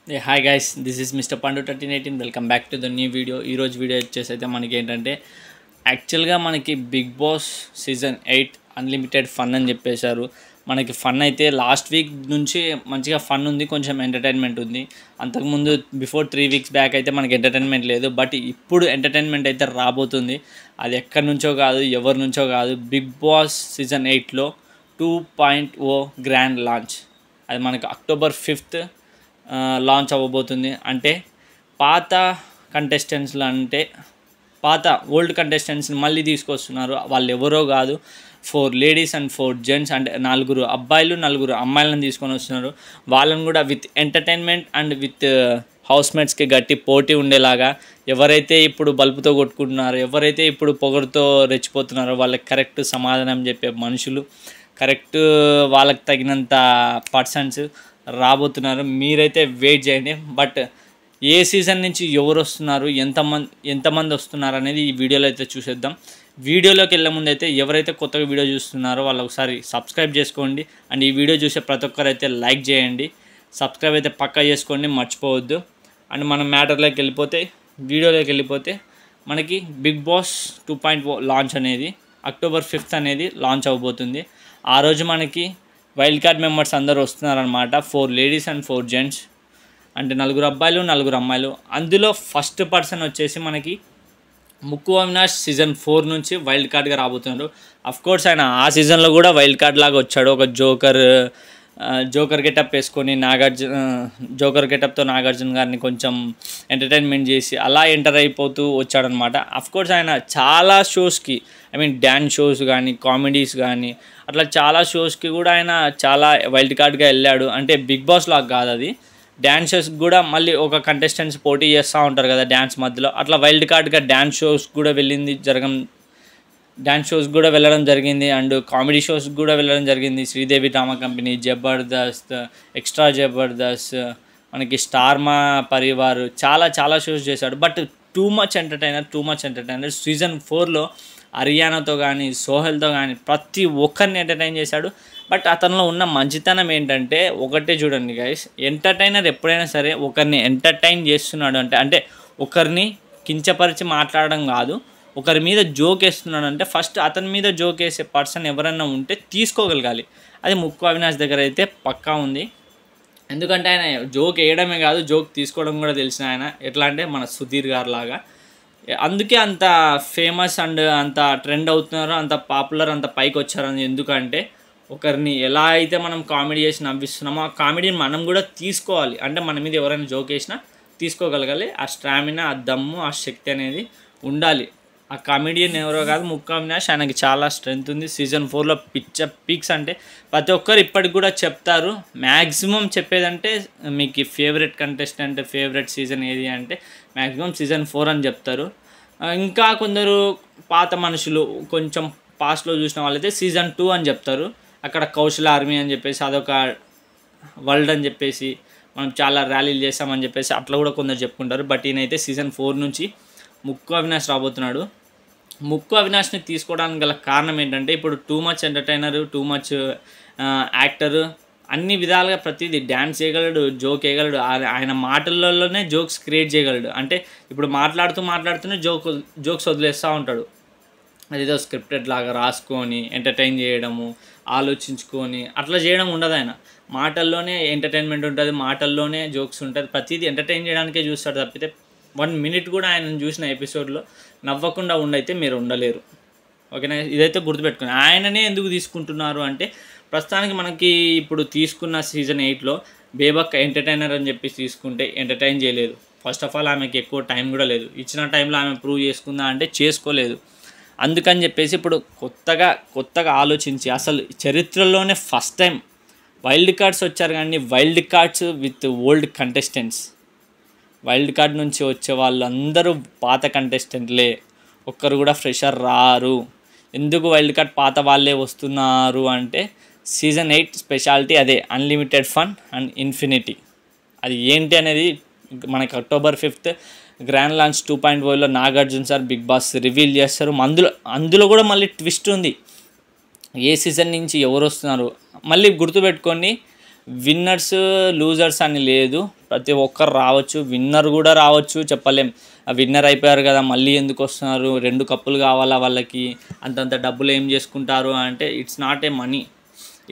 Hi guys, this is mister Pandu 1318. Welcome back to the new video. ఈరోజు video వచ్చేసి అయితే మనకి ఏంటంటే యాక్చువల్గా మనకి Bigg Boss season 8 unlimited fun అని చెప్పేశారు. మనకి ఫన్ అయితే లాస్ట్ వీక్ నుంచి మంచిగా ఫన్ ఉంది, కొంచెం ఎంటర్టైన్మెంట్ ఉంది. అంతకుముందు బిఫోర్ 3 వీక్స్ బ్యాక్ అయితే మనకి ఎంటర్టైన్మెంట్ లేదు, బట్ ఇప్పుడు ఎంటర్టైన్మెంట్ అయితే రాబోతుంది. అది ఎక్కడి నుంచో కాదు, ఎవరి నుంచో కాదు, బిగ్ బాస్ సీజన్ 8లో 2.0 గ్రాండ్ లాంచ్. అది మనకి October 5th లాంచ్ అవ్వబోతుంది. అంటే పాత కంటెస్టెంట్స్లు, అంటే పాత ఓల్డ్ కంటెస్టెంట్స్ని మళ్ళీ తీసుకొస్తున్నారు. వాళ్ళు ఎవరో కాదు, 4 లేడీస్ అండ్ 4 జెంట్స్, అంటే 4 అబ్బాయిలు 4 అమ్మాయిలను తీసుకొని వస్తున్నారు. వాళ్ళని కూడా విత్ ఎంటర్టైన్మెంట్ అండ్ విత్ హౌస్మేట్స్కి గట్టి పోటీ ఉండేలాగా, ఎవరైతే ఇప్పుడు బల్బుతో కొట్టుకుంటున్నారో, ఎవరైతే ఇప్పుడు పొగరుతో రెచ్చిపోతున్నారో వాళ్ళకి కరెక్ట్ సమాధానం చెప్పే మనుషులు, కరెక్ట్ వాళ్ళకి తగినంత పర్సన్స్ రాబోతున్నారు. మీరైతే వెయిట్ చేయండి. బట్ ఏ సీజన్ నుంచి ఎవరు వస్తున్నారు, ఎంతమంది వస్తున్నారు అనేది ఈ వీడియోలో అయితే చూసేద్దాం. వీడియోలోకి వెళ్ళే ముందు అయితే ఎవరైతే కొత్తగా వీడియో చూస్తున్నారో వాళ్ళు ఒకసారి సబ్స్క్రైబ్ చేసుకోండి. అండ్ ఈ వీడియో చూసే ప్రతి ఒక్కరు అయితే లైక్ చేయండి, సబ్స్క్రైబ్ అయితే పక్కా చేసుకోండి, మర్చిపోవద్దు. అండ్ మనం వీడియోలోకి వెళ్ళిపోతే మనకి బిగ్ బాస్ 2.0 లాంచ్ అనేది October 5th అనేది లాంచ్ అవ్వబోతుంది. ఆ రోజు మనకి వైల్డ్ కార్డ్ మెంబర్స్ అందరూ వస్తున్నారనమాట. 4 లేడీస్ అండ్ 4 జెంట్స్, అంటే 4 అబ్బాయిలు 4 అమ్మాయిలు. అందులో ఫస్ట్ పర్సన్ వచ్చేసి మనకి ముక్కు అవినాష్ సీజన్ 4 నుంచి వైల్డ్ కార్డ్గా రాబోతున్నారు. అఫ్కోర్స్ ఆయన ఆ సీజన్లో కూడా వైల్డ్ కార్డ్ లాగా వచ్చాడు, ఒక జోకర్ గెటప్ వేసుకొని జోకర్ గెటప్తో నాగార్జున గారిని కొంచెం ఎంటర్టైన్మెంట్ చేసి అలా ఎంటర్ అయిపోతూ వచ్చాడనమాట. అఫ్కోర్స్ ఆయన చాలా షోస్కి, డ్యాన్స్ షోస్ కానీ, కామెడీస్ కానీ, అట్లా చాలా షోస్కి కూడా ఆయన చాలా వైల్డ్ కార్డ్గా వెళ్ళాడు. అంటే బిగ్ బాస్ లాగా కాదు అది, డ్యాన్సెస్ కూడా మళ్ళీ ఒక కంటెస్టెంట్స్ పోటీ చేస్తూ ఉంటారు కదా డ్యాన్స్ మధ్యలో, అట్లా వైల్డ్ కార్డ్గా డ్యాన్స్ షోస్ కూడా వెళ్ళడం జరిగింది. అండ్ కామెడీ షోస్ కూడా వెళ్ళడం జరిగింది. Sridevi drama company, Jabardasth, extra Jabardasth, మనకి స్టార్ మా పరివార్, చాలా షోస్ చేశాడు. But too much entertainer. Season 4లో హరియానాతో కానీ, సోహెల్తో కానీ ప్రతి ఒక్కరిని ఎంటర్టైన్ చేశాడు. బట్ అతనిలో ఉన్న మంచితనం ఏంటంటే, ఒకటే చూడండి గైస్, ఎంటర్టైనర్ ఎప్పుడైనా సరే ఒకరిని ఎంటర్టైన్ చేస్తున్నాడు అంటే ఒకరిని కించపరిచి మాట్లాడడం కాదు, ఒకరి మీద జోక్ వేస్తున్నాడు అంటే ఫస్ట్ అతని మీద జోక్ వేసే పర్సన్ ఎవరైనా ఉంటే తీసుకోగలగాలి. అది ముక్కు అవినాష్ దగ్గర అయితే పక్కా ఉంది. ఎందుకంటే ఆయన జోక్ వేయడమే కాదు, జోక్ తీసుకోవడం కూడా తెలిసిన ఆయన. ఎట్లా అంటే మన సుధీర్ గారు లాగా. అందుకే అంత ఫేమస్ అండ్ అంత ట్రెండ్ అవుతున్నారు, అంత పాపులర్, అంత పైకి వచ్చారని. ఎందుకంటే ఒకరిని ఎలా అయితే మనం కామెడీ చేసి నవ్విస్తున్నామో ఆ కామెడీని మనం కూడా తీసుకోవాలి. అంటే మన మీద ఎవరైనా జోక్ వేసినా తీసుకోగలగాలి. ఆ స్టామినా, ఆ దమ్ము, ఆ శక్తి అనేది ఉండాలి. ఆ కామెడియన్ ఎవరో కాదు, ముక్కు అవినాష్. ఆయనకి చాలా స్ట్రెంగ్త్ ఉంది. సీజన్ 4లో పీక్స్ అంటే ప్రతి ఒక్కరు ఇప్పటికి కూడా చెప్తారు. మ్యాక్సిమం చెప్పేదంటే మీకు ఫేవరెట్ కంటెస్టెంట్, ఫేవరెట్ సీజన్ ఏది అంటే మ్యాక్సిమం సీజన్ 4 అని చెప్తారు. ఇంకా కొందరు పాత మనుషులు కొంచెం పాస్ట్లో చూసిన వాళ్ళైతే సీజన్ 2 అని చెప్తారు. అక్కడ కౌశల్ ఆర్మీ అని చెప్పేసి అదొక వరల్డ్ అని చెప్పేసి మనం చాలా ర్యాలీలు చేస్తామని చెప్పేసి అట్లా కూడా కొందరు చెప్పుకుంటారు. బట్ ఈయనైతే సీజన్ 4 నుంచి ముక్కు అవినాష్ రాబోతున్నాడు. ముక్కు అవినాష్ని తీసుకోవడానికి గల కారణం ఏంటంటే, ఇప్పుడు too much entertainer, too much actor, అన్ని విధాలుగా ప్రతిదీ డ్యాన్స్ చేయగలడు, జోక్ వేయగలడు. ఆయన మాటలలోనే జోక్స్ క్రియేట్ చేయగలడు. అంటే ఇప్పుడు మాట్లాడుతూనే జోక్స్ వదిలేస్తూ ఉంటాడు. అదేదో స్క్రిప్టెడ్ లాగా రాసుకొని ఎంటర్టైన్ చేయడము, ఆలోచించుకొని అట్లా చేయడం ఉండదు. ఆయన మాటల్లోనే ఎంటర్టైన్మెంట్ ఉంటుంది, మాటల్లోనే జోక్స్ ఉంటుంది. ప్రతిదీ ఎంటర్టైన్ చేయడానికే చూస్తాడు తప్పితే 1 minute కూడా ఆయన చూసిన ఎపిసోడ్లో నవ్వకుండా ఉండైతే మీరు ఉండలేరు. ఓకేనా, ఇదైతే గుర్తుపెట్టుకుని. ఆయననే ఎందుకు తీసుకుంటున్నారు అంటే, ప్రస్తుతానికి మనకి ఇప్పుడు తీసుకున్న సీజన్ 8లో బేబక్క ఎంటర్టైనర్ అని చెప్పి తీసుకుంటే ఎంటర్టైన్ చేయలేదు. ఫస్ట్ ఆఫ్ ఆల్ ఆమెకి ఎక్కువ టైం కూడా లేదు. ఇచ్చిన టైంలో ఆమె ప్రూవ్ చేసుకుందా అంటే చేసుకోలేదు. అందుకని చెప్పేసి ఇప్పుడు కొత్తగా ఆలోచించి, అసలు చరిత్రలోనే ఫస్ట్ టైం వైల్డ్ కార్డ్స్ వచ్చారు. కానీ wild cards with old contestants, wild card నుంచి వచ్చే వాళ్ళందరూ పాత కంటెస్టెంట్లే, ఒక్కరు కూడా ఫ్రెషర్ రారు. ఎందుకు వైల్డ్ కార్డ్ పాత వాళ్ళే వస్తున్నారు అంటే, సీజన్ 8 స్పెషాలిటీ అదే, అన్లిమిటెడ్ ఫన్ అండ్ ఇన్ఫినిటీ. అది ఏంటి అనేది మనకి October 5th గ్రాండ్ లాంచ్ 2.0లో Nagarjuna sir Bigg Boss reveal చేస్తారు. అందులో కూడా మళ్ళీ ట్విస్ట్ ఉంది. ఏ సీజన్ నుంచి ఎవరు వస్తున్నారు మళ్ళీ గుర్తుపెట్టుకోండి. విన్నర్స్ లూజర్స్ అని లేదు, ప్రతి ఒక్కరు రావచ్చు, విన్నర్ కూడా రావచ్చు, చెప్పలేం. విన్నర్ అయిపోయారు కదా మళ్ళీ ఎందుకు వస్తున్నారు, 2 కప్పులు కావాలా వాళ్ళకి, అంతంత డబ్బులు ఏం చేసుకుంటారు అంటే ఇట్స్ నాట్ ఏ మనీ,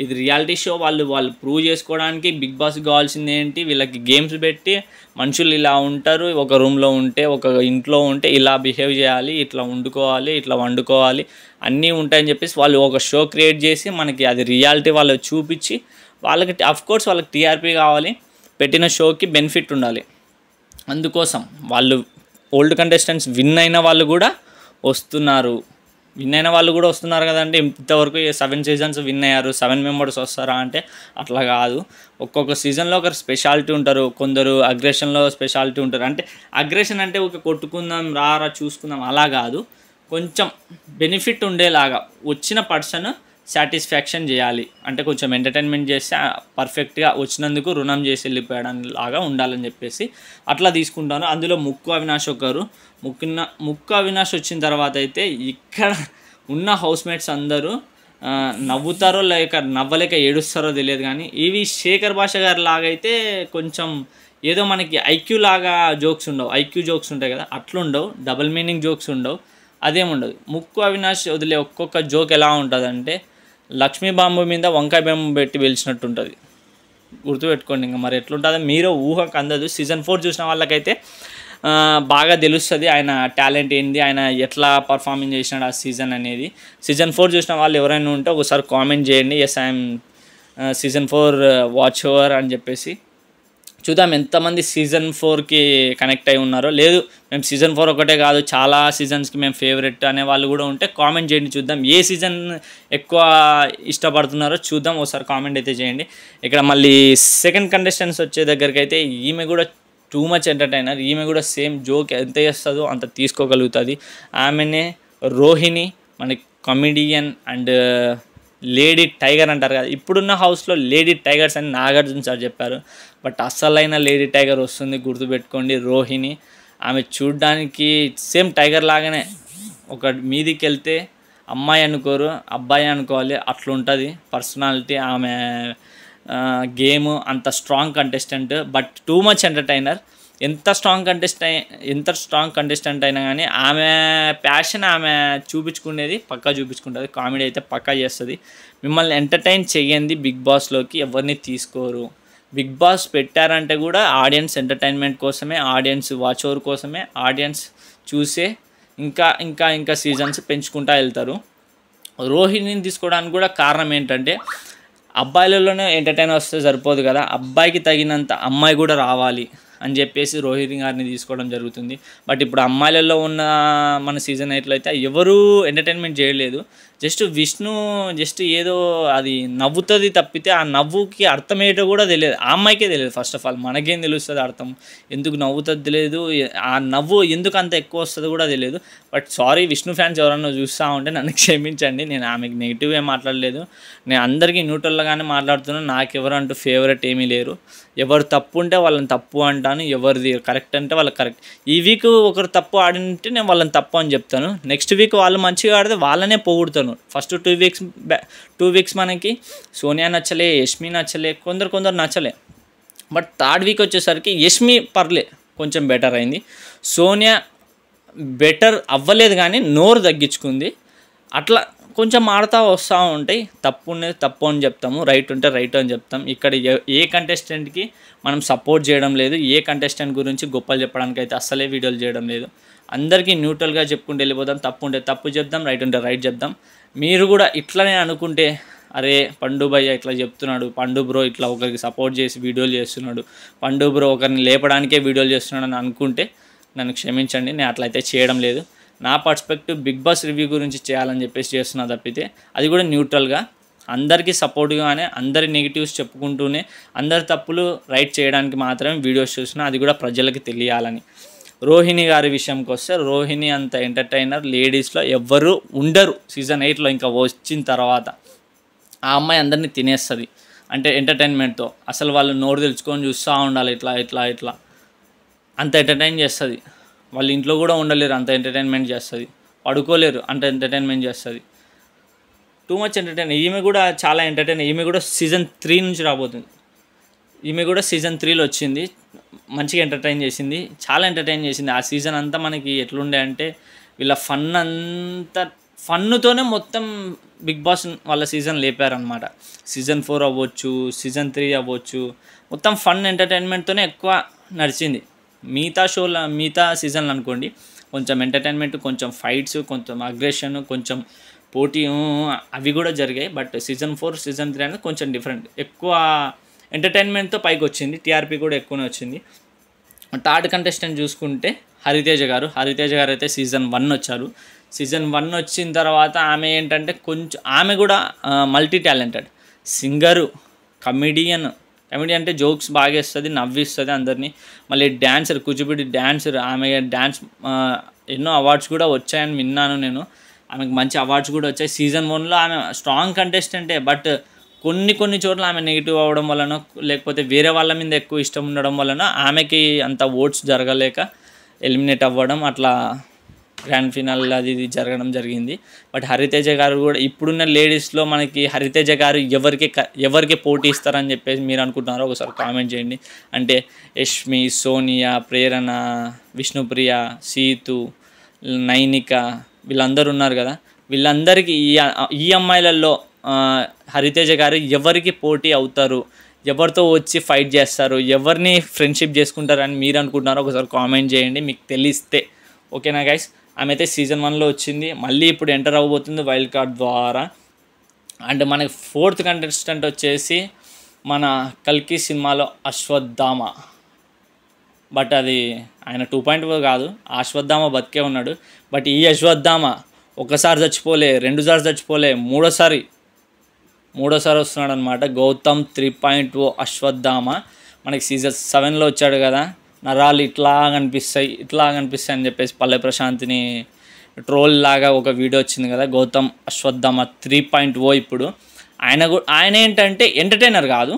ఇది రియాలిటీ షో. వాళ్ళు ప్రూవ్ చేసుకోవడానికి బిగ్ బాస్ కావాల్సింది ఏంటి, వీళ్ళకి గేమ్స్ పెట్టి మనుషులు ఇలా ఉంటారు, ఒక రూమ్లో ఉంటే ఒక ఇంట్లో ఉంటే ఇలా బిహేవ్ చేయాలి, ఇట్లా వండుకోవాలి, ఇట్లా వండుకోవాలి, అన్నీ ఉంటాయని చెప్పేసి వాళ్ళు ఒక షో క్రియేట్ చేసి మనకి అది రియాలిటీ వాళ్ళు చూపించి వాళ్ళకి కోర్స్ వాళ్ళకి టీఆర్పీ కావాలి, పెట్టిన షోకి బెనిఫిట్ ఉండాలి. అందుకోసం వాళ్ళు ఓల్డ్ కంటెస్టెంట్స్ విన్ అయిన వాళ్ళు కూడా వస్తున్నారు, కదండి. ఇంతవరకు 7 సీజన్స్ విన్ అయ్యారు, 7 మెంబర్స్ వస్తారా అంటే అట్లా కాదు. ఒక్కొక్క సీజన్లో ఒకరు స్పెషాలిటీ ఉంటారు, కొందరు అగ్రెషన్లో స్పెషాలిటీ ఉంటారు. అంటే అగ్రెషన్ అంటే ఒక కొట్టుకుందాం రారా చూసుకుందాం అలా కాదు, కొంచెం బెనిఫిట్ ఉండేలాగా వచ్చిన పర్సన్ సాటిస్ఫాక్షన్ చేయాలి, అంటే కొంచెం ఎంటర్టైన్మెంట్ చేస్తే పర్ఫెక్ట్గా వచ్చినందుకు రుణం చేసి వెళ్ళిపోయడం లాగా ఉండాలని చెప్పేసి అట్లా తీసుకుంటాను. అందులో ముక్కు అవినాష్ ఒకరు. ముక్కు అవినాష్ వచ్చిన తర్వాత అయితే ఇక్కడ ఉన్న హౌస్మేట్స్ అందరూ నవ్వుతారో లేక నవ్వలేక ఏడుస్తారో తెలియదు, కానీ ఇవి శేఖర్ భాష గారి లాగా అయితే కొంచెం ఏదో మనకి ఐక్యూ లాగా జోక్స్ ఉండవు, ఐక్యూ జోక్స్ ఉంటాయి కదా అట్లుండవు, డబుల్ మీనింగ్ జోక్స్ ఉండవు, అదేముండదు. ముక్కు అవినాష్ వదిలే ఒక్కొక్క జోక్ ఎలా ఉంటుందంటే లక్ష్మీ బాంబు మీద వంకాయ బాంబు పెట్టి పిలిచినట్టు ఉంటుంది, గుర్తుపెట్టుకోండి. ఇంకా మరి ఎట్లుంటుందో మీరు ఊహకు అందదు. సీజన్ 4 చూసిన వాళ్ళకైతే బాగా తెలుస్తుంది ఆయన టాలెంట్ ఏంది, ఆయన ఎట్లా పర్ఫార్మింగ్ చేసినాడు ఆ సీజన్ అనేది. సీజన్ 4 చూసిన వాళ్ళు ఎవరైనా ఉంటే ఒకసారి కామెంట్ చేయండి, yes I'm season 4 watch over అని చెప్పేసి. చూద్దాం ఎంతమంది సీజన్ 4కి కనెక్ట్ అయి ఉన్నారో. లేదు మేము సీజన్ 4 ఒకటే కాదు చాలా సీజన్స్కి మేము ఫేవరెట్ అనే వాళ్ళు కూడా ఉంటే కామెంట్ చేయండి, చూద్దాం ఏ సీజన్ ఎక్కువ ఇష్టపడుతున్నారో చూద్దాం, ఒకసారి కామెంట్ అయితే చేయండి. ఇక్కడ మళ్ళీ సెకండ్ కంటెస్టెంట్స్ వచ్చే దగ్గరికి అయితే ఈమె కూడా టూ మచ్ ఎంటర్టైనర్, ఈమె కూడా సేమ్ జోక్ ఎంత చేస్తుందో అంత తీసుకోగలుగుతుంది. ఆమెనే రోహిణి, మనకి కమెడియన్ అండ్ లేడీ టైగర్ అంటారు కదా, ఇప్పుడున్న హౌస్లో లేడీ టైగర్స్ అని నాగార్జున సార్ చెప్పారు, బట్ అస్సలైన లేడీ టైగర్ వస్తుంది, గుర్తుపెట్టుకోండి రోహిణి. ఆమె చూడ్డానికి సేమ్ టైగర్ లాగానే, ఒక మీదికి వెళ్తే అమ్మాయి అనుకోరు అబ్బాయి అనుకోవాలి అట్లుంటుంది పర్సనాలిటీ. ఆమె గేమ్ అంత strong contestant, but too much entertainer. ఎంత స్ట్రాంగ్ కంటెస్టెంట్ అయినా కానీ ఆమె ప్యాషన్ ఆమె చూపించుకునేది పక్కా చూపించుకుంటుంది, కామెడీ అయితే పక్కా చేస్తుంది. మిమ్మల్ని ఎంటర్టైన్ చేయండి, బిగ్ బాస్లోకి ఎవరిని తీసుకోరు. బిగ్ బాస్ పెట్టారంటే కూడా ఆడియన్స్ ఎంటర్టైన్మెంట్ కోసమే, ఆడియన్స్ వాచ్ ఓవర్ కోసమే, ఆడియన్స్ చూసే ఇంకా సీజన్స్ పెంచుకుంటూ వెళ్తారు. రోహిణిని తీసుకోవడానికి కూడా కారణం ఏంటంటే అబ్బాయిలలోనే ఎంటర్టైన్ వస్తే సరిపోదు కదా, అబ్బాయికి తగినంత అమ్మాయి కూడా రావాలి అని చెప్పేసి రోహిణి గారిని తీసుకోవడం జరుగుతుంది. బట్ ఇప్పుడు అమ్మాయిలలో ఉన్న మన సీజన్ 8లో అయితే ఎవరూ ఎంటర్టైన్మెంట్ చేయలేదు. జస్ట్ విష్ణు ఏదో అది నవ్వుతుంది తప్పితే ఆ నవ్వుకి అర్థం ఏంటో కూడా తెలియదు, ఆ అమ్మాయికే తెలియదు. ఫస్ట్ ఆఫ్ ఆల్ మనకేం తెలుస్తుంది అర్థం, ఎందుకు నవ్వుతుంది తెలియదు, ఆ నవ్వు ఎందుకు అంత ఎక్కువ వస్తుందో కూడా తెలియదు. బట్ సారీ విష్ణు ఫ్యాన్స్ ఎవరన్నా చూస్తూ ఉంటే నన్ను క్షమించండి, నేను ఆమెకి నెగిటివ్ ఏం మాట్లాడలేదు, నేను అందరికీ న్యూట్రల్గానే మాట్లాడుతున్నాను. నాకు ఎవరంటూ ఫేవరెట్ ఏమీ లేరు, ఎవరు తప్పు ఉంటే వాళ్ళని తప్పు అంటాను, ఎవరిది కరెక్ట్ అంటే వాళ్ళకి కరెక్ట్. ఈ వీక్ ఒకరు తప్పు ఆడింటే నేను వాళ్ళని తప్పు అని చెప్తాను, నెక్స్ట్ వీక్ వాళ్ళు మంచిగా ఆడితే వాళ్ళనే పొగుడుతాను. ఫస్ట్ 2 వీక్స్ మనకి సోనియా నచ్చలే, యష్మి నచ్చలే, కొందరు నచ్చలే. బట్ థర్డ్ వీక్ వచ్చేసరికి యష్మి పర్లే కొంచెం బెటర్ అయింది, సోనియా బెటర్ అవ్వలేదు కానీ నోరు తగ్గించుకుంది. అట్లా కొంచెం ఆడుతూ వస్తూ ఉంటాయి, తప్పు ఉండేది తప్పు అని చెప్తాము, రైట్ ఉంటే రైట్ అని చెప్తాం. ఇక్కడ ఏ కంటెస్టెంట్కి మనం సపోర్ట్ చేయడం లేదు, ఏ కంటెస్టెంట్ గురించి గొప్పలు చెప్పడానికి అయితే అస్సలే వీడియోలు చేయడం లేదు. అందరికీ న్యూట్రల్గా చెప్పుకుంటూ వెళ్ళిపోతాం, తప్పు ఉంటే తప్పు చెప్దాం, రైట్ ఉంటే రైట్ చెప్దాం. మీరు కూడా ఇట్లనే అనుకుంటే అరే పండు భయ్య ఇట్లా చెప్తున్నాడు, పండు బ్రో ఇట్లా ఒకరికి సపోర్ట్ చేసి వీడియోలు చేస్తున్నాడు, పండు బ్రో ఒకరిని లేపడానికే వీడియోలు చేస్తున్నాడు అని అనుకుంటే నన్ను క్షమించండి, నేను అట్లయితే చేయడం లేదు. నా పర్స్పెక్టివ్ బిగ్ బాస్ రివ్యూ గురించి చేయాలని చెప్పేసి చేస్తున్నా తప్పితే అది కూడా న్యూట్రల్గా అందరికీ సపోర్ట్గానే, అందరి నెగిటివ్స్ చెప్పుకుంటూనే అందరి తప్పులు రైట్ చేయడానికి మాత్రమే వీడియోస్ చూస్తున్నా, అది కూడా ప్రజలకి తెలియాలని. రోహిణి గారి విషయంకి వస్తే రోహిణి అంత ఎంటర్టైనర్ లేడీస్లో ఎవ్వరూ ఉండరు సీజన్ 8లో. ఇంకా వచ్చిన తర్వాత ఆ అమ్మాయి అందరినీ తినేస్తుంది అంటే ఎంటర్టైన్మెంట్తో, అసలు వాళ్ళు నోరు తెలుసుకొని చూస్తూ ఉండాలి, ఇట్లా అంత ఎంటర్టైన్ చేస్తుంది. వాళ్ళ ఇంట్లో కూడా ఉండలేరు, అంత ఎంటర్టైన్మెంట్ చేస్తుంది, పడుకోలేరు, అంత ఎంటర్టైన్మెంట్ చేస్తుంది. Too much entertain. ఈమె కూడా చాలా ఎంటర్టైన్, ఈమె కూడా సీజన్ 3 నుంచి రాబోతుంది. ఈమె కూడా సీజన్ 3లో వచ్చింది. మంచిగా ఎంటర్టైన్ చేసింది, చాలా ఎంటర్టైన్ చేసింది. ఆ సీజన్ అంతా మనకి ఎట్లుండే అంటే వీళ్ళ ఫన్ అంతా ఫన్నుతోనే మొత్తం బిగ్ బాస్ వాళ్ళ సీజన్ లేపారనమాట. సీజన్ 4 అవ్వచ్చు, సీజన్ 3 అవ్వచ్చు, మొత్తం ఫన్ ఎంటర్టైన్మెంట్తోనే ఎక్కువ నడిచింది. మిగతా సీజన్లు అనుకోండి కొంచెం ఎంటర్టైన్మెంట్, కొంచెం ఫైట్స్, కొంచెం అగ్రెషన్, కొంచెం పోటీ అవి కూడా జరిగాయి. బట్ సీజన్ 4 సీజన్ 3 అనేది కొంచెం డిఫరెంట్, ఎక్కువ ఎంటర్టైన్మెంట్తో పైకి వచ్చింది. టీఆర్పీ కూడా ఎక్కువనే వచ్చింది. థర్డ్ కంటెస్టెంట్ చూసుకుంటే హరితేజ గారు అయితే సీజన్ 1 వచ్చారు. సీజన్ 1 వచ్చిన తర్వాత ఆమె ఏంటంటే కొంచెం ఆమె కూడా మల్టీ టాలెంటెడ్ సింగరు, కమెడియన్ అంటే జోక్స్ బాగా వేస్తుంది, నవ్విస్తుంది అందరినీ. మళ్ళీ డ్యాన్సర్, కూచిపూడి డ్యాన్సర్. ఆమె డ్యాన్స్ ఎన్నో అవార్డ్స్ కూడా వచ్చాయని విన్నాను నేను. ఆమెకు మంచి అవార్డ్స్ కూడా వచ్చాయి. సీజన్ 1లో ఆమె స్ట్రాంగ్ కంటెస్టెంటే. బట్ కొన్ని చోట్ల ఆమె నెగిటివ్ అవ్వడం వలన, లేకపోతే వేరే వాళ్ళ మీద ఎక్కువ ఇష్టం ఉండడం వలన ఆమెకి అంత ఓట్స్ జరగలేక ఎలిమినేట్ అవ్వడం, అట్లా గ్రాండ్ ఫినాల్ అది ఇది జరగడం జరిగింది. బట్ హరితేజ గారు కూడా ఇప్పుడున్న లేడీస్లో మనకి హరితేజ గారు ఎవరికి పోటీ ఇస్తారని చెప్పేసి మీరు అనుకుంటున్నారో ఒకసారి కామెంట్ చేయండి. అంటే యష్మి, సోనియా, ప్రేరణ, విష్ణుప్రియ, సీతు, నైనిక వీళ్ళందరూ ఉన్నారు కదా. వీళ్ళందరికీ ఈ అమ్మాయిలలో హరితేజ గారు ఎవరికి పోటీ అవుతారు, ఎవరితో వచ్చి ఫైట్ చేస్తారు, ఎవరిని ఫ్రెండ్షిప్ చేసుకుంటారు అని మీరు అనుకుంటున్నారో ఒకసారి కామెంట్ చేయండి మీకు తెలిస్తే. ఓకేనా గైస్? ఆమె అయితే సీజన్ 1లో వచ్చింది, మళ్ళీ ఇప్పుడు ఎంటర్ అవ్వబోతుంది వైల్డ్ కార్డ్ ద్వారా. అండ్ మనకి 4th కంటెస్టెంట్ వచ్చేసి మన కల్కి సినిమాలో అశ్వత్థామ. బట్ అది ఆయన 2.0 కాదు, అశ్వత్థామ బతికే ఉన్నాడు. బట్ ఈ అశ్వత్థామ ఒకసారి చచ్చిపోలే, 2 సార్లు చచ్చిపోలే, మూడోసారి వస్తున్నాడు అనమాట. గౌతమ్ 3.0 అశ్వత్థామ మనకి సీజన్ 7లో వచ్చాడు కదా. నరాలు ఇట్లా కనిపిస్తాయి అని చెప్పేసి పల్లె ప్రశాంత్ని ట్రోల్ లాగా ఒక వీడియో వచ్చింది కదా. గౌతమ్ అశ్వత్థామ 3.0 ఇప్పుడు ఆయన ఏంటంటే ఎంటర్టైనర్ కాదు,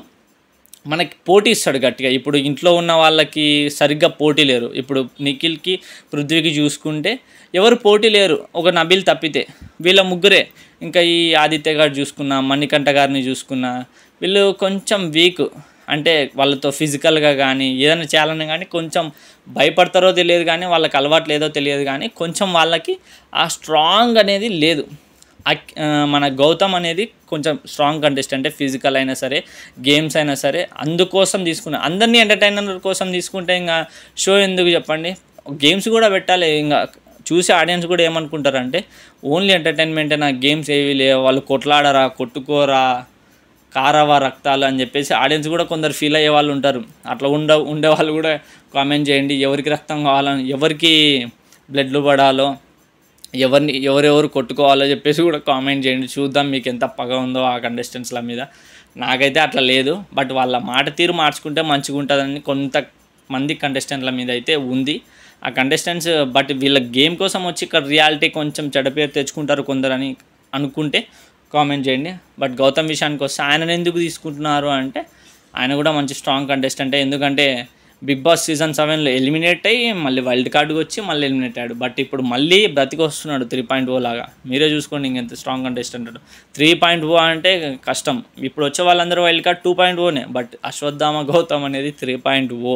మనకి పోటీ ఇస్తాడు గట్టిగా. ఇప్పుడు ఇంట్లో ఉన్న వాళ్ళకి సరిగ్గా పోటీ లేరు. ఇప్పుడు నిఖిల్కి, పృథ్వీకి చూసుకుంటే ఎవరు పోటీ లేరు, ఒక నబీల్ తప్పితే. వీళ్ళ ముగ్గురే. ఇంకా ఈ ఆదిత్య గారు చూసుకున్నా, మణికంఠ గారిని చూసుకున్నా, వీళ్ళు కొంచెం వీక్. అంటే వాళ్ళతో ఫిజికల్గా కానీ ఏదైనా చేయాలని కానీ కొంచెం భయపడతారో తెలియదు, కానీ వాళ్ళకి అలవాటు లేదో తెలియదు, కానీ కొంచెం వాళ్ళకి ఆ స్ట్రాంగ్ అనేది లేదు. మన గౌతమ్ అనేది కొంచెం స్ట్రాంగ్ కంటెస్టెంట్, ఫిజికల్ అయినా సరే, గేమ్స్ అయినా సరే. అందుకోసం తీసుకున్నా, అందరినీ ఎంటర్టైనర్ కోసం తీసుకుంటే ఇంకా షో ఎందుకు చెప్పండి? గేమ్స్ కూడా పెట్టాలి. ఇంకా చూసి ఆడియన్స్ కూడా ఏమనుకుంటారంటే ఓన్లీ ఎంటర్టైన్మెంటేనా, గేమ్స్ ఏవి లేవు, వాళ్ళు కొట్లాడరా, కొట్టుకోరా, కారవా రక్తాలు అని చెప్పేసి ఆడియన్స్ కూడా కొందరు ఫీల్ అయ్యే వాళ్ళు ఉంటారు. అట్లా ఉండేవాళ్ళు కూడా కామెంట్ చేయండి. ఎవరికి రక్తం కావాలని, ఎవరికి బ్లడ్లు పడాలో, ఎవరెవరు కొట్టుకోవాలో చెప్పేసి కూడా కామెంట్ చేయండి. చూద్దాం మీకు ఎంత పగ ఉందో ఆ కంటెస్టెంట్స్ల మీద. నాకైతే అట్లా లేదు, బట్ వాళ్ళ మాట తీరు మార్చుకుంటే మంచిగా ఉంటుందని కొంతమంది కంటెస్టెంట్ల మీద అయితే ఉంది ఆ కంటెస్టెంట్స్. బట్ వీళ్ళ గేమ్ కోసం వచ్చి ఇక్కడ రియాలిటీ కొంచెం చెడపేరు తెచ్చుకుంటారు కొందరని అనుకుంటే కామెంట్ చేయండి. బట్ గౌతమ్ విషయానికి వస్తే ఆయనను ఎందుకు తీసుకుంటున్నారు అంటే ఆయన కూడా మంచి స్ట్రాంగ్ కంటెస్టెంటే. ఎందుకంటే బిగ్ బాస్ సీజన్ 7లో ఎలిమినేట్ అయ్యి మళ్ళీ వైల్డ్ కార్డ్కి వచ్చి మళ్ళీ ఎలిమినేట్ అయ్యాడు. బట్ ఇప్పుడు మళ్ళీ బ్రతికి వస్తున్నాడు 3.0 లాగా. మీరే చూసుకోండి ఇంకెంత స్ట్రాంగ్ కంటెస్టెంట్. 3.0 అంటే కష్టం. ఇప్పుడు వచ్చే వాళ్ళందరూ వైల్డ్ కార్డ్ 2.0నే. బట్ అశ్వత్థామ గౌతమ్ అనేది 3.0.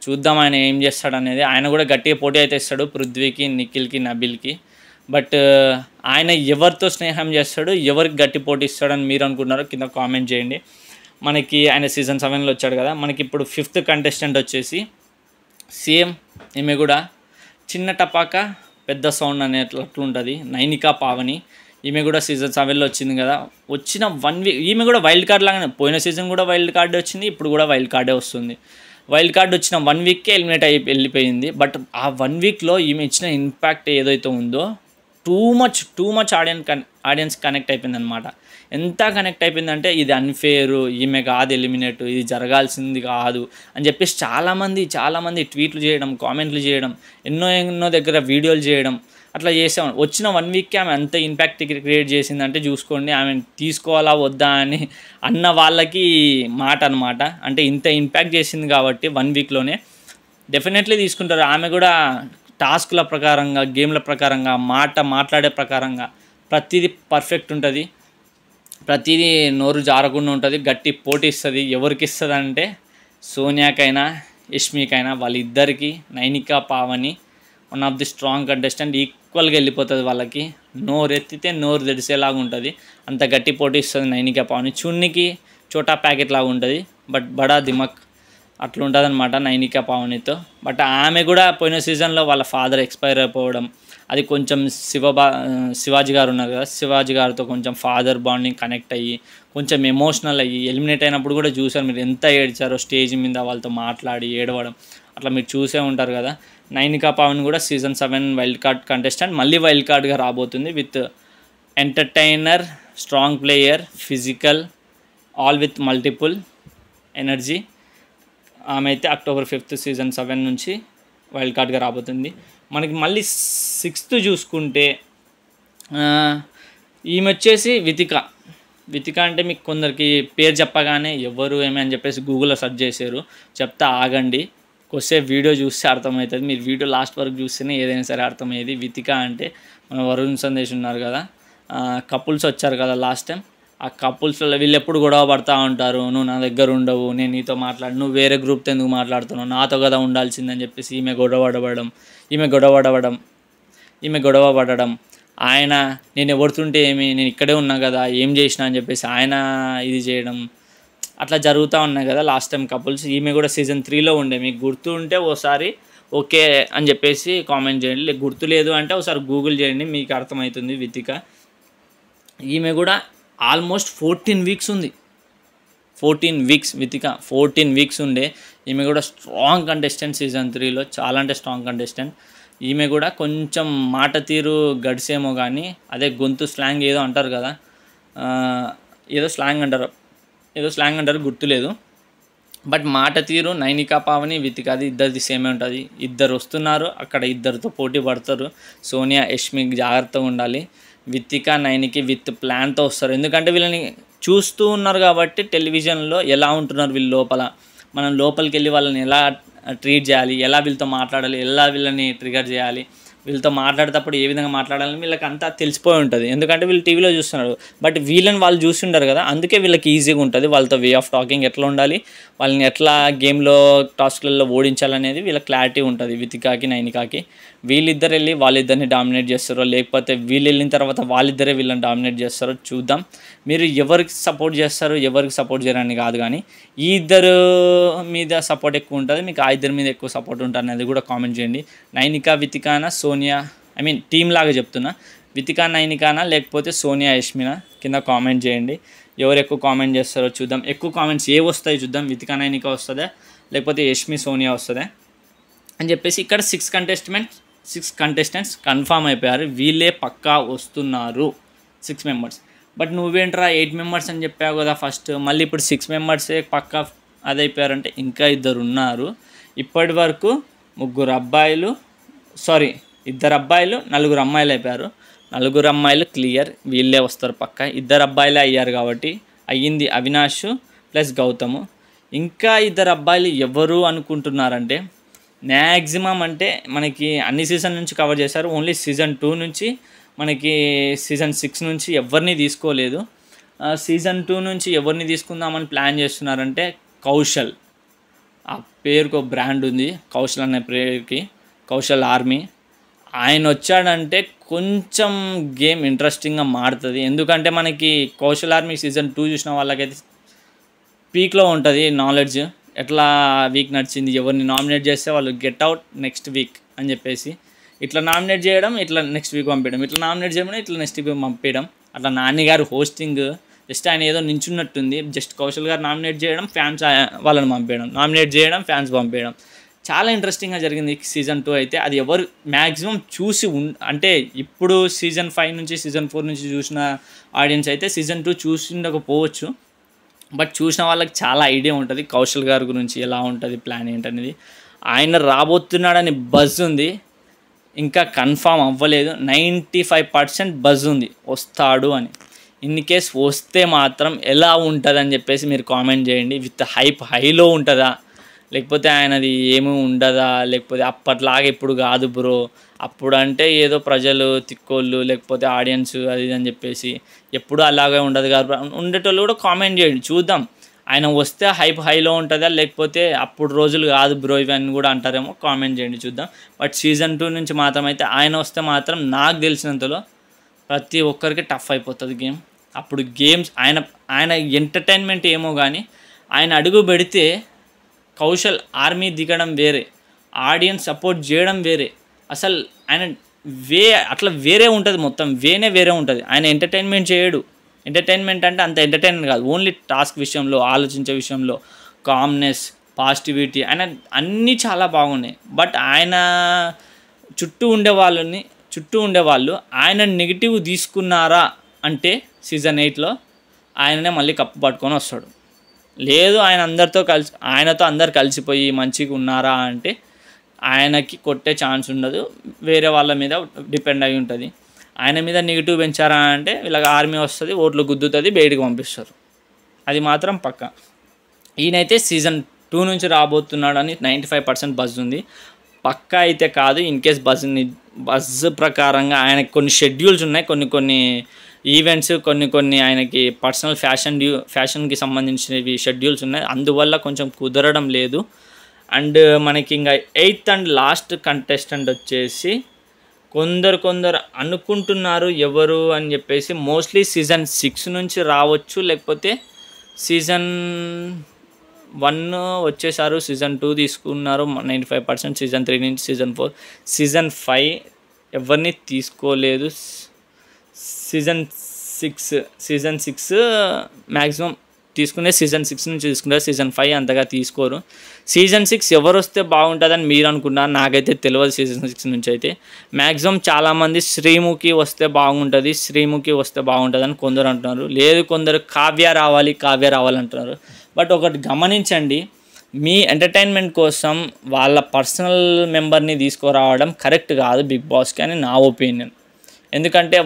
చూద్దాం ఆయన ఏం చేస్తాడు అనేది. ఆయన కూడా గట్టిగా పోటీ అయితే ఇస్తాడు పృథ్వీకి, నిఖిల్కి, నబీల్కి. బట్ ఆయన ఎవరితో స్నేహం చేస్తాడు, ఎవరికి గట్టి పోటీ ఇస్తాడని మీరు అనుకుంటున్నారో కింద కామెంట్ చేయండి. మనకి ఆయన సీజన్ 7లో వచ్చాడు కదా. మనకి ఇప్పుడు 5th కంటెస్టెంట్ వచ్చేసి సేమ్ ఈమె కూడా చిన్న టపాక పెద్ద సౌండ్ అట్లుంటుంది, నైనికా పావని. ఈమె కూడా సీజన్ 7లో వచ్చింది కదా. వచ్చిన 1 వీక్ ఈమె కూడా వైల్డ్ కార్డ్ లాగానే, పోయిన సీజన్ కూడా వైల్డ్ కార్డ్ వచ్చింది, ఇప్పుడు కూడా వైల్డ్ కార్డే వస్తుంది. వైల్డ్ కార్డ్ వచ్చిన 1 వీక్కే ఎలిమినేట్ వెళ్ళిపోయింది. బట్ ఆ 1 వీక్లో ఈమె ఇచ్చిన ఇంపాక్ట్ ఏదైతే ఉందో టూ మచ్ ఆడియన్స్ కనెక్ట్ అయిపోయింది అనమాట. ఎంత కనెక్ట్ అయిపోయిందంటే ఇది అన్ఫేరు, ఈమె కాదు ఎలిమినేట్, ఇది జరగాల్సింది కాదు అని చెప్పేసి చాలామంది ట్వీట్లు చేయడం, కామెంట్లు చేయడం, ఎన్నో దగ్గర వీడియోలు చేయడం అట్లా చేసాం. వచ్చిన 1 వీక్కి ఆమె అంత ఇంపాక్ట్ క్రియేట్ చేసిందంటే చూసుకోండి. ఆమె తీసుకోవాలా వద్దా అని అన్న వాళ్ళకి మాట అనమాట. అంటే ఇంత ఇంపాక్ట్ చేసింది కాబట్టి 1 వీక్లోనే డెఫినెట్లీ తీసుకుంటారు. ఆమె కూడా టాస్క్ల ప్రకారంగా, గేమ్ల ప్రకారంగా, మాట్లాడే ప్రకారంగా ప్రతిదీ పర్ఫెక్ట్ ఉంటుంది. ప్రతిదీ నోరు జారకుండా ఉంటుంది, గట్టి పోటీ ఇస్తుంది. ఎవరికి ఇస్తుంది అంటే సోనియాకైనా యష్మికైనా, వాళ్ళిద్దరికి Nainika Pavani one of the strong contestant, ఈక్వల్గా వెళ్ళిపోతుంది వాళ్ళకి. నోరు ఎత్తితే నోరు తెడిసేలాగా ఉంటుంది, అంత గట్టి పోటీ ఇస్తుంది నైనికా పావని. చున్నికి చోటా ప్యాకెట్ లాగా ఉంటుంది, బట్ బడా దిమక్ అట్లా ఉంటుంది అనమాట నైనికా పావనితో. బట్ ఆమె కూడా పోయిన సీజన్లో వాళ్ళ ఫాదర్ ఎక్స్పైర్ అయిపోవడం, అది కొంచెం శివాజీ గారు ఉన్నారు కదా, శివాజీ గారితో కొంచెం ఫాదర్ బాండింగ్ కనెక్ట్ అయ్యి కొంచెం ఎమోషనల్ అయ్యి ఎలిమినేట్ అయినప్పుడు కూడా చూసారు మీరు, ఎంత ఏడ్చారో స్టేజ్ మీద వాళ్ళతో మాట్లాడి ఏడవడం, అట్లా మీరు చూసే ఉంటారు కదా. నైనికా పావని కూడా సీజన్ 7 వైల్డ్ కార్డ్ కంటెస్టెంట్, మళ్ళీ వైల్డ్ కార్డ్గా రాబోతుంది with entertainer, strong player, physical, all with multiple energy. ఆమె అయితే October 5 సీజన్ 7 నుంచి వైల్డ్ కార్డ్గా రాబోతుంది. మనకి మళ్ళీ 6th చూసుకుంటే ఈమె వచ్చేసి వితిక అంటే మీకు కొందరికి పేరు చెప్పగానే ఎవరు ఏమి అని చెప్పేసి గూగుల్లో సెర్చ్ చేశారు, చెప్తా ఆగండి, కొద్దిసేపు వీడియో చూస్తే అర్థమవుతుంది. మీరు వీడియో లాస్ట్ వరకు చూస్తేనే ఏదైనా సరే అర్థమయ్యేది. వితిక అంటే మన వరుణ్ సందేశ్ ఉన్నారు కదా, కపుల్స్ వచ్చారు కదా లాస్ట్ టైం, ఆ కపుల్స్లో వీళ్ళు ఎప్పుడు గొడవ పడుతూ ఉంటారు, నువ్వు నా దగ్గర ఉండవు, నేను నీతో మాట్లాడు, నువ్వు వేరే గ్రూప్తో ఎందుకు మాట్లాడుతున్నావు, నాతో కదా ఉండాల్సిందని చెప్పేసి ఈమె గొడవ పడడం, ఆయన నేను ఎవడుతుంటే ఏమి, నేను ఇక్కడే ఉన్నా కదా, ఏం చేసినా అని చెప్పేసి ఆయన ఇది చేయడం, అట్లా జరుగుతూ ఉన్నాయి కదా లాస్ట్ టైం కపుల్స్. ఈమె కూడా సీజన్ 3లో ఉండే, మీకు గుర్తు ఉంటే ఓసారి ఓకే అని చెప్పేసి కామెంట్ చేయండి, లేక గుర్తు లేదు అంటే ఒకసారి గూగుల్ చేయండి, మీకు అర్థమవుతుంది. వితిక ఈమె కూడా ఆల్మోస్ట్ 14 వీక్స్ ఉంది, 14 వీక్స్ వితిక 14 వీక్స్ ఉండే. ఈమె కూడా స్ట్రాంగ్ కంటెస్టెంట్ సీజన్ 3లో, చాలా అంటే స్ట్రాంగ్ కంటెస్టెంట్. ఈమె కూడా కొంచెం మాట తీరు గడిసేమో కానీ, అదే గొంతు స్లాంగ్ ఏదో అంటారు కదా, ఏదో స్లాంగ్ అంటారు గుర్తులేదు, బట్ మాట తీరు నైనికా పావని వితిక అది ఇద్దరిది సేమే ఉంటుంది. ఇద్దరు వస్తున్నారు, అక్కడ ఇద్దరితో పోటీ పడతారు. సోనియా యష్మికి జాగ్రత్తగా ఉండాలి. వితిక నైనికి విత్ ప్లాన్తో వస్తారు, ఎందుకంటే వీళ్ళని చూస్తూ ఉన్నారు కాబట్టి టెలివిజన్లో ఎలా ఉంటున్నారు వీళ్ళు లోపల, మనం లోపలికి వెళ్ళి వాళ్ళని ఎలా ట్రీట్ చేయాలి, ఎలా వీళ్ళతో మాట్లాడాలి, ఎలా వీళ్ళని ట్రిగర్ చేయాలి, వీళ్ళతో మాట్లాడేటప్పుడు ఏ విధంగా మాట్లాడాలని వీళ్ళకి అంతా తెలిసిపోయి ఉంటుంది, ఎందుకంటే వీళ్ళు టీవీలో చూస్తున్నారు. బట్ వీళ్ళని వాళ్ళు చూస్తుంటారు కదా, అందుకే వీళ్ళకి ఈజీగా ఉంటుంది వాళ్ళతో వే ఆఫ్ టాకింగ్ ఎట్లా ఉండాలి, వాళ్ళని ఎట్లా గేమ్లో టాస్క్లలో ఓడించాలనేది వీళ్ళ క్లారిటీ ఉంటుంది వితికాకి నైనికాకి. వీళ్ళిద్దరు వెళ్ళి వాళ్ళిద్దరిని డామినేట్ చేస్తారో, లేకపోతే వీళ్ళు వెళ్ళిన తర్వాత వాళ్ళిద్దరే వీళ్ళని డామినేట్ చేస్తారో చూద్దాం. మీరు ఎవరికి సపోర్ట్ చేస్తారు, ఎవరికి సపోర్ట్ చేయరని కాదు, కానీ ఈ ఇద్దరు మీద సపోర్ట్ ఎక్కువ ఉంటుంది, మీకు ఆ ఇద్దరి మీద ఎక్కువ సపోర్ట్ ఉంటుంది అనేది కూడా కామెంట్ చేయండి. నైనికా వితికానా, సోనియా, టీమ్ లాగా చెప్తున్నా, వితికా నైనికానా లేకపోతే సోనియా యష్మినా, కింద కామెంట్ చేయండి. ఎవరు ఎక్కువ కామెంట్ చేస్తారో చూద్దాం. ఎక్కువ కామెంట్స్ ఏ వస్తాయి చూద్దాం, వితికా నైనికా వస్తుందా లేకపోతే యష్మి సోనియా వస్తుందా అని చెప్పేసి. ఇక్కడ 6 కంటెస్టెంట్స్ కన్ఫామ్ అయిపోయారు, వీళ్ళే పక్కా వస్తున్నారు 6 మెంబర్స్. బట్ నువ్వేంట్రా 8 మెంబర్స్ అని చెప్పావు కదా ఫస్ట్, మళ్ళీ ఇప్పుడు 6 మెంబర్సే పక్కా అదైపోయారంటే ఇంకా ఇద్దరు ఉన్నారు. ఇప్పటి వరకు 2 అబ్బాయిలు, 2 అబ్బాయిలు 4 అమ్మాయిలు అయిపోయారు. 4 అమ్మాయిలు క్లియర్, వీళ్ళే వస్తారు పక్క. 2 అబ్బాయిలే అయ్యారు కాబట్టి అయ్యింది అవినాష్ ప్లస్ గౌతమ్. ఇంకా 2 అబ్బాయిలు ఎవరు అనుకుంటున్నారంటే, మ్యాక్సిమం అంటే మనకి అన్ని సీజన్ నుంచి కవర్ చేశారు, ఓన్లీ సీజన్ 2 నుంచి మనకి సీజన్ 6 నుంచి ఎవరిని తీసుకోలేదు. సీజన్ 2 నుంచి ఎవరిని తీసుకుందామని ప్లాన్ చేస్తున్నారంటే కౌశల్, ఆ పేరుకు ఒక బ్రాండ్ ఉంది కౌశల్ అనే పేరుకి, కౌశల్ ఆర్మీ. ఆయన వచ్చాడంటే కొంచెం గేమ్ ఇంట్రెస్టింగ్గా మారుతుంది, ఎందుకంటే మనకి కౌశల్ ఆర్మీ సీజన్ 2 చూసిన వాళ్ళకైతే పీక్లో ఉంటుంది నాలెడ్జ్, ఎట్లా వీక్ నడిచింది, ఎవరిని నామినేట్ చేస్తే వాళ్ళు గెట్ అవుట్ నెక్స్ట్ వీక్ అని చెప్పేసి, ఇట్లా నామినేట్ చేయడం, ఇట్లా నెక్స్ట్ వీక్ పంపించడం, ఇట్లా నామినేట్ చేయడం, ఇట్లా నెక్స్ట్ వీక్ పంపించడం, అట్లా నాని గారు హోస్టింగ్ జస్ట్ ఆయన ఏదో నించున్నట్టుంది. జస్ట్ కౌశల్ గారు నామినేట్ చేయడం, ఫ్యాన్స్ వాళ్ళని పంపించడం, నామినేట్ చేయడం, ఫ్యాన్స్ పంపించడం. చాలా ఇంట్రెస్టింగ్గా జరిగింది సీజన్ 2 అయితే. అది ఎవరు మ్యాక్సిమం చూసి అంటే ఇప్పుడు సీజన్ 5 నుంచి సీజన్ 4 నుంచి చూసిన ఆడియన్స్ అయితే సీజన్ 2 చూసిండకపోవచ్చు, బట్ చూసిన వాళ్ళకి చాలా ఐడియా ఉంటుంది కౌశల్ గారి గురించి, ఎలా ఉంటుంది ప్లాన్ ఏంటనేది. ఆయన రాబోతున్నాడని బజ్ ఉంది, ఇంకా కన్ఫామ్ అవ్వలేదు. 95% బజ్ ఉంది వస్తాడు అని. ఇన్ కేస్ వస్తే మాత్రం ఎలా ఉంటుంది అని చెప్పేసి మీరు కామెంట్ చేయండి. విత్ హైలో ఉంటుందా లేకపోతే ఆయనది ఏమీ ఉండదా, లేకపోతే అప్పట్లాగా ఇప్పుడు కాదు బ్రో, అప్పుడు అంటే ఏదో ప్రజలు తిక్కోళ్ళు లేకపోతే ఆడియన్స్ అది ఇది అని చెప్పేసి ఎప్పుడు అలాగే ఉండదు కాబట్టి ఉండేటోళ్ళు కూడా కామెంట్ చేయండి చూద్దాం. ఆయన వస్తే హైప్ హైలో ఉంటుందా, లేకపోతే అప్పుడు రోజులు కాదు బ్రో ఇవన్నీ కూడా అంటారేమో, కామెంట్ చేయండి చూద్దాం. బట్ సీజన్ 2 నుంచి మాత్రం అయితే ఆయన వస్తే మాత్రం నాకు తెలిసినంతలో ప్రతి ఒక్కరికి టఫ్ అయిపోతుంది గేమ్. అప్పుడు గేమ్స్ ఆయన ఆయన ఎంటర్టైన్మెంట్ ఏమో కానీ ఆయన అడుగు పెడితే కౌశల్ ఆర్మీ దిగడం వేరే, ఆడియన్స్ సపోర్ట్ చేయడం వేరే, అసలు ఆయన అట్లా వేరే ఉంటుంది, మొత్తం వేరే ఉంటుంది. ఆయన ఎంటర్టైన్మెంట్ చేయడు. ఎంటర్టైన్మెంట్ అంటే అంత ఎంటర్టైన్మెంట్ కాదు, ఓన్లీ టాస్క్ విషయంలో, ఆలోచించే విషయంలో, కామ్నెస్, పాజిటివిటీ, ఆయన అన్నీ చాలా బాగున్నాయి. బట్ ఆయన చుట్టూ ఉండేవాళ్ళు ఆయన నెగిటివ్ తీసుకున్నారా అంటే సీజన్ 8లో ఆయననే మళ్ళీ కప్పు పట్టుకొని వస్తాడు. లేదు ఆయనతో అందరు కలిసిపోయి మంచిగా ఉన్నారా అంటే ఆయనకి కొట్టే ఛాన్స్ ఉండదు, వేరే వాళ్ళ మీద డిపెండ్ అయి ఉంటుంది. ఆయన మీద నెగిటివ్ పెంచారా అంటే ఇలాగ ఆర్మీ వస్తుంది, ఓట్లు గుద్దుతుంది, బయటికి పంపిస్తారు. అది మాత్రం పక్క. ఈయనైతే సీజన్ 2 నుంచి రాబోతున్నాడు అని 95% బజ్ ఉంది. పక్కా అయితే కాదు, ఇన్ కేస్ బజ్ ప్రకారంగా ఆయనకి కొన్ని షెడ్యూల్స్ ఉన్నాయి, కొన్ని ఈవెంట్స్, కొన్ని ఆయనకి పర్సనల్ ఫ్యాషన్కి సంబంధించినవి షెడ్యూల్స్ ఉన్నాయి, అందువల్ల కొంచెం కుదరడం లేదు. అండ్ మనకి ఇంకా 8th అండ్ లాస్ట్ కంటెస్టెంట్ వచ్చేసి కొందరు అనుకుంటున్నారు ఎవరు అని చెప్పేసి, మోస్ట్లీ సీజన్ 6 నుంచి రావచ్చు, లేకపోతే సీజన్ 1 వచ్చేసారు, సీజన్ 2 తీసుకున్నారు 95%, సీజన్ 3 నుంచి సీజన్ 4, సీజన్ 5 ఎవరిని తీసుకోలేదు, సీజన్ 6 మ్యాక్సిమం తీసుకునే సీజన్ 6 నుంచి తీసుకుంటారు, సీజన్ 5 అంతగా తీసుకోరు. సీజన్ 6 ఎవరు వస్తే బాగుంటుందని మీరు అనుకున్నారు, నాకైతే తెలియదు. సీజన్ 6 నుంచి అయితే మ్యాక్సిమం చాలామంది శ్రీముఖి వస్తే బాగుంటుందని కొందరు అంటున్నారు, లేదు కొందరు కావ్య రావాలంటున్నారు. బట్ ఒకటి గమనించండి, మీ ఎంటర్టైన్మెంట్ కోసం వాళ్ళ పర్సనల్ మెంబర్ని తీసుకురావడం కరెక్ట్ కాదు బిగ్ బాస్కి అని నా ఒపీనియన్. ఎందుకంటే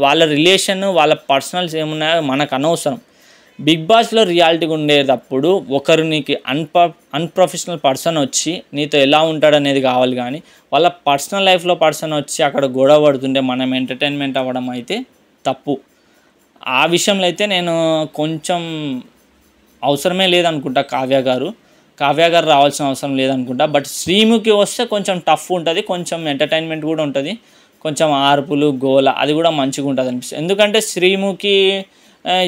వాళ్ళ రిలేషన్, వాళ్ళ పర్సనల్స్ ఏమున్నాయో మనకు అనవసరం. బిగ్ బాస్లో రియాలిటీగా ఉండేటప్పుడు ఒకరు నీకు అన్ప్రొఫెషనల్ పర్సన్ వచ్చి నీతో ఎలా ఉంటాడనేది కావాలి, కానీ వాళ్ళ పర్సనల్ లైఫ్లో పర్సన్ వచ్చి అక్కడ గొడవ పడుతుంటే మనం ఎంటర్టైన్మెంట్ అవ్వడం అయితే తప్పు. ఆ విషయంలో అయితే నేను కొంచెం అవసరమే లేదనుకుంటా, కావ్య గారు రావాల్సిన అవసరం లేదనుకుంటా. బట్ శ్రీముఖి వస్తే కొంచెం టఫ్ ఉంటుంది, కొంచెం ఎంటర్టైన్మెంట్ కూడా ఉంటుంది, కొంచెం ఆర్పులు గోల అది కూడా మంచిగా ఉంటుంది అనిపిస్తుంది. ఎందుకంటే శ్రీముఖి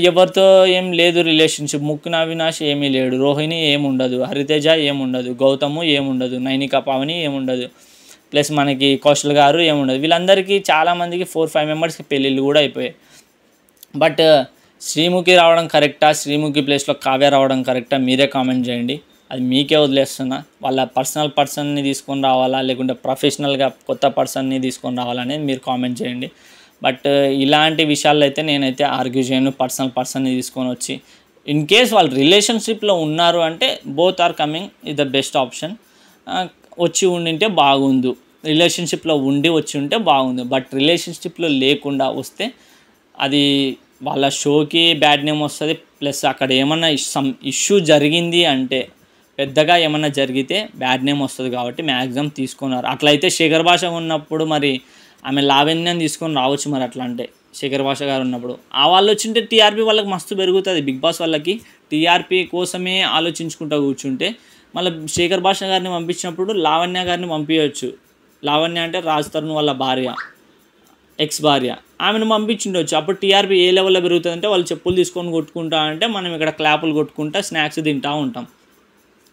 ఎవరితో ఏం లేదు రిలేషన్షిప్, ముక్కున అవినాష్ ఏమీ లేడు, రోహిణి ఏముండదు, హరితేజ ఏముండదు, గౌతము ఏముండదు, నైనికా పావని ఏముండదు, ప్లస్ మనకి కౌశల్ గారు ఏముండదు. వీళ్ళందరికీ చాలామందికి 4-5 మెంబర్స్కి పెళ్ళిళ్ళు కూడా అయిపోయాయి. బట్ శ్రీముఖి రావడం కరెక్టా, శ్రీముఖి ప్లేస్లో కావ్య రావడం కరెక్టా, మీరే కామెంట్ చేయండి. అది మీకే వదిలేస్తున్నా. వాళ్ళ పర్సనల్ పర్సన్ని తీసుకొని రావాలా, లేకుంటే ప్రొఫెషనల్గా కొత్త పర్సన్ని తీసుకొని రావాలనేది మీరు కామెంట్ చేయండి. బట్ ఇలాంటి విషయాల్లో అయితే నేనైతే ఆర్గ్యూ చేయను. పర్సన్ని తీసుకొని వచ్చి ఇన్ కేస్ వాళ్ళు రిలేషన్షిప్లో ఉన్నారు అంటే both are coming is the best option. వచ్చి ఉండింటే బాగుండు, రిలేషన్షిప్లో వచ్చి ఉంటే బాగుంది. బట్ రిలేషన్షిప్లో లేకుండా వస్తే అది వాళ్ళ షోకి బ్యాడ్ నేమ్ వస్తుంది. ప్లస్ అక్కడ ఏమన్నా ఇష్యూ జరిగింది అంటే, పెద్దగా ఏమన్నా జరిగితే బ్యాడ్ నేమ్ వస్తుంది. కాబట్టి మ్యాక్సిమం తీసుకున్నారు. అట్లయితే శేఖర్ భాష ఉన్నప్పుడు మరి ఆమె లావణ్యం తీసుకొని రావచ్చు. మరి అట్లా అంటే శేఖర్ భాష గారు ఉన్నప్పుడు వాళ్ళు వచ్చింటే టీఆర్పీ వాళ్ళకి మస్తు పెరుగుతుంది. బిగ్ బాస్ వాళ్ళకి టీఆర్పీ కోసమే ఆలోచించుకుంటూ కూర్చుంటే మళ్ళీ శేఖర్ భాష గారిని పంపించినప్పుడు లావణ్య గారిని పంపించవచ్చు. లావణ్య అంటే రాజ్ తరుణ్ వాళ్ళ భార్య, ఎక్స్ భార్య, ఆమెను పంపించుండొచ్చు. అప్పుడు టీఆర్పీ ఏ లెవెల్లో పెరుగుతుందంటే వాళ్ళు చెప్పులు తీసుకొని కొట్టుకుంటా అంటే మనం ఇక్కడ క్లాపులు కొట్టుకుంటా స్నాక్స్ తింటూ ఉంటాం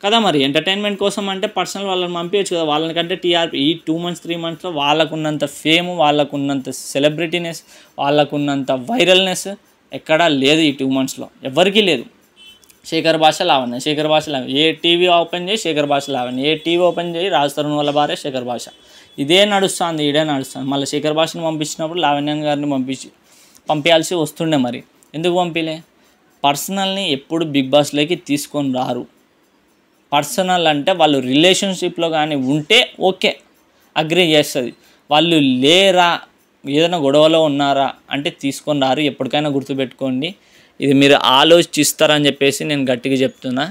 కదా. మరి ఎంటర్టైన్మెంట్ కోసం అంటే పర్సనల్ వాళ్ళని పంపించచ్చు కదా. వాళ్ళకంటే టీఆర్పీ ఈ 2 months 3 monthsలో వాళ్ళకున్నంత ఫేమ్, వాళ్ళకున్నంత సెలబ్రిటీనెస్, వాళ్ళకున్నంత వైరల్నెస్ ఎక్కడా లేదు. ఈ 2 monthsలో ఎవరికీ లేదు. శేఖర్ భాష లావణ్య, ఏ టీవీ ఓపెన్ చేయి శేఖర్ భాష లావణ్య, ఏ టీవీ ఓపెన్ చేయి రాజ్ తరుణ్ వాళ్ళ భార్య శేఖర్ భాష. ఇదే నడుస్తుంది. మళ్ళీ శేఖర్ భాషను పంపించినప్పుడు లావణ్య గారిని పంపించాల్సి వస్తుండే. మరి ఎందుకు పంపిలే? పర్సనల్ని ఎప్పుడు బిగ్ బాస్లోకి తీసుకొని రారు. పర్సనల్ అంటే వాళ్ళు రిలేషన్షిప్లో కానీ ఉంటే ఓకే, అగ్రీ చేస్తుంది. వాళ్ళు లేరా, ఏదైనా గొడవలో ఉన్నారా అంటే తీసుకొని రారు. ఎప్పటికైనా గుర్తుపెట్టుకోండి. ఇది మీరు ఆలోచిస్తారని చెప్పేసి నేను గట్టిగా చెప్తున్నా.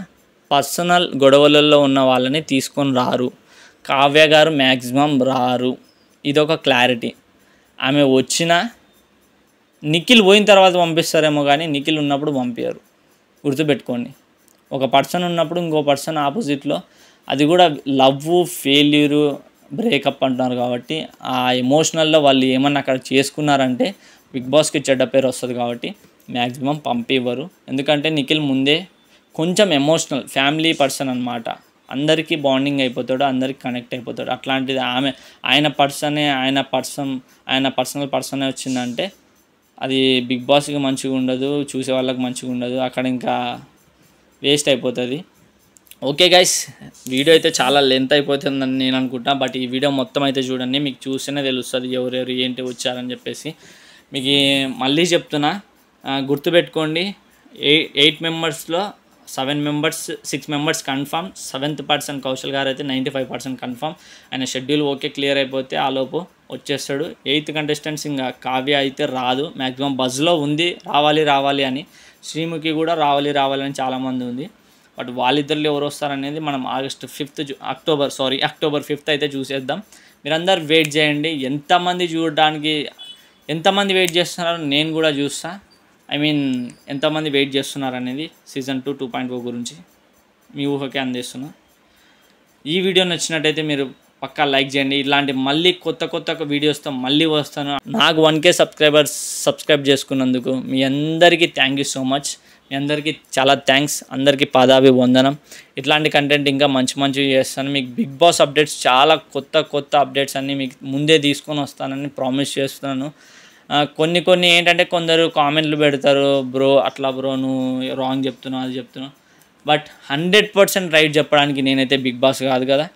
పర్సనల్ గొడవలలో ఉన్న వాళ్ళని తీసుకొని రారు. కావ్య గారు మ్యాక్సిమం రారు, ఇదొక క్లారిటీ. ఆమె వచ్చినా నిఖిల్ పోయిన తర్వాత పంపిస్తారేమో కానీ నిఖిల్ ఉన్నప్పుడు పంపించరు, గుర్తుపెట్టుకోండి. ఒక పర్సన్ ఉన్నప్పుడు ఇంకో పర్సన్ ఆపోజిట్లో, అది కూడా లవ్ ఫెయిల్యూరు బ్రేకప్ అంటున్నారు కాబట్టి ఆ ఎమోషనల్లో వాళ్ళు ఏమన్నా అక్కడ చేసుకున్నారంటే బిగ్ బాస్కి చెడ్డ పేరు వస్తుంది కాబట్టి మ్యాక్సిమం పంపివ్వరు. ఎందుకంటే నిఖిల్ ముందే కొంచెం ఎమోషనల్ ఫ్యామిలీ పర్సన్ అనమాట, అందరికీ బాండింగ్ అయిపోతాడు, అందరికీ కనెక్ట్ అయిపోతాడు. అట్లాంటిది ఆయన పర్సనల్ పర్సనే వచ్చిందంటే అది బిగ్ బాస్కి మంచిగా ఉండదు, చూసే వాళ్ళకి మంచిగా ఉండదు, అక్కడ ఇంకా వేస్ట్ అయిపోతుంది. ఓకే గైస్, వీడియో అయితే చాలా లెంత్ అయిపోతుందని నేను అనుకుంటా. బట్ ఈ వీడియో మొత్తం అయితే చూడండి, మీకు చూస్తేనే తెలుస్తుంది ఎవరెవరు ఏంటి వచ్చారని చెప్పేసి. మీకు మళ్ళీ చెప్తున్నా, గుర్తుపెట్టుకోండి, 8 మెంబర్స్లో 6 members confirm. 7th person Kaushal గారు అయితే 95% కన్ఫామ్. ఆయన షెడ్యూల్ ఓకే క్లియర్ అయిపోతే ఆలోపు వచ్చేస్తాడు. 8th కంటెస్టెంట్స్ ఇంకా కావ్య అయితే రాదు, మ్యాక్సిమం బజ్లో ఉంది రావాలి అని. శ్రీముఖి కూడా రావాలి అని చాలామంది ఉంది. బట్ వాళ్ళిద్దరిలో ఎవరు వస్తారనేది మనం అక్టోబర్ 5th అయితే చూసేద్దాం. మీరందరూ వెయిట్ చేయండి. ఎంతమంది వెయిట్ చేస్తున్నారో నేను కూడా చూస్తా. ఎంతమంది వెయిట్ చేస్తున్నారు అనేది సీజన్ 2 2.0 గురించి మీ ఊహకే అందిస్తున్నా. ఈ వీడియో నచ్చినట్టయితే మీరు పక్కా లైక్ చేయండి. ఇలాంటి మళ్ళీ కొత్త వీడియోస్తో మళ్ళీ వస్తాను. నాకు 1K సబ్స్క్రైబ్ చేసుకున్నందుకు మీ అందరికీ థ్యాంక్ యూ సో మచ్. మీ అందరికీ చాలా థ్యాంక్స్. అందరికీ పాదాభివందనం. ఇట్లాంటి కంటెంట్ ఇంకా మంచివి చేస్తాను. మీకు బిగ్ బాస్ అప్డేట్స్ చాలా కొత్త అప్డేట్స్ అన్నీ మీకు ముందే తీసుకొని వస్తానని ప్రామిస్ చేస్తున్నాను. కొన్ని ఏంటంటే కొందరు కామెంట్లు పెడతారు, బ్రో నువ్వు రాంగ్ చెప్తున్నావు, అది చెప్తున్నావు. బట్ 100% రైట్ చెప్పడానికి నేనైతే బిగ్ బాస్ కాదు కదా.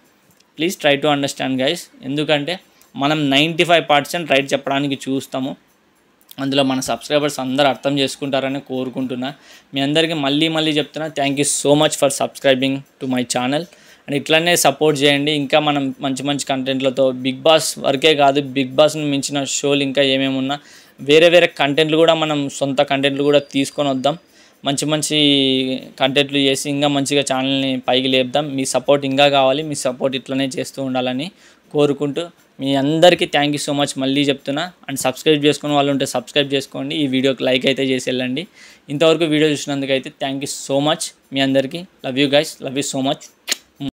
Please try to understand guys. ఎందుకంటే మనం 95% రైట్ చెప్పడానికి చూస్తాము. అందులో మన సబ్స్క్రైబర్స్ అందరూ అర్థం చేసుకుంటారని కోరుకుంటున్నా. మీ అందరికీ మళ్ళీ చెప్తున్నా, thank you so much for subscribing to my channel. And ఇట్లనే సపోర్ట్ చేయండి. ఇంకా మనం మంచి కంటెంట్లతో బిగ్ బాస్ వరకే కాదు, బిగ్ బాస్ని మించిన షోలు ఇంకా ఏమేమి ఉన్నా వేరే కంటెంట్లు కూడా మనం సొంత కంటెంట్లు కూడా తీసుకొని వద్దాం. మంచి కంటెంట్లు చేసి ఇంకా మంచిగా ఛానల్ని పైకి లేపుదాం. మీ సపోర్ట్ ఇంకా కావాలి. మీ సపోర్ట్ ఇట్లనే చేస్తూ ఉండాలని కోరుకుంటూ మీ అందరికీ థ్యాంక్ యూ సో మచ్ మళ్ళీ చెప్తున్నా. అండ్ సబ్స్క్రైబ్ చేసుకునే వాళ్ళు ఉంటే సబ్స్క్రైబ్ చేసుకోండి. ఈ వీడియోకి లైక్ అయితే చేసి వెళ్ళండి. ఇంతవరకు వీడియో చూసినందుకు అయితే థ్యాంక్ యూ సో మచ్. మీ అందరికీ love you guys, love you so much.